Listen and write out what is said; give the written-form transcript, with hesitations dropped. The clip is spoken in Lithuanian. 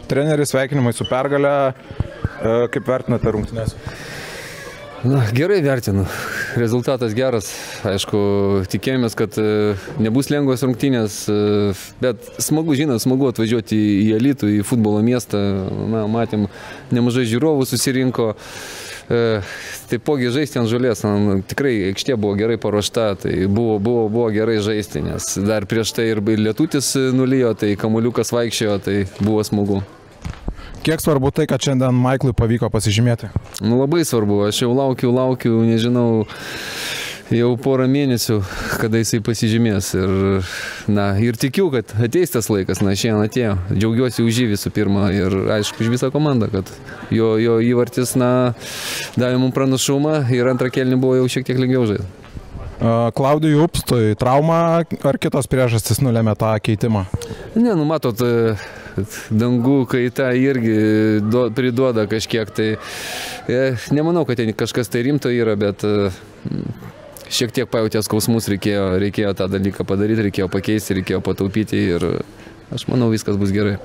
treneris, sveikinimai su pergale. Kaip vertinate rungtynes? Na, gerai vertinu. Rezultatas geras. Aišku, tikėjomės, kad nebus lengvos rungtynės, bet smagu, smagu atvažiuoti į Alytų, į futbolo miestą. Na, matėm, nemažai žiūrovų susirinko. Taipogi žaisti ant žolės. Tikrai aikštė buvo gerai paruošta, tai buvo gerai žaisti, nes dar prieš tai ir lietutis nulijo, tai kamuoliukas vaikščiojo, tai buvo smagu. Kiek svarbu tai, kad šiandien Maiklui pavyko pasižymėti? Nu, labai svarbu. Aš jau laukiu, nežinau, jau porą mėnesių, kada jisai pasižymės. Ir tikiu, kad ateis tas laikas. Na, šiandien atėjo. Džiaugiuosi už jį visų pirma ir, aišku, už visą komandą, kad jo įvartis, davė mums pranašumą ir antrą kėlinį buvo jau šiek tiek lengviau žaisti. Klaudijui Upstui trauma ar kitos priežastys nulėmė tą keitimą? Ne, matot, dangų kaita irgi priduoda kažkiek, tai nemanau, kad ten kažkas tai rimto yra, bet šiek tiek pajutė skausmus, reikėjo tą dalyką padaryti, reikėjo pakeisti, reikėjo pataupyti ir aš manau, viskas bus gerai.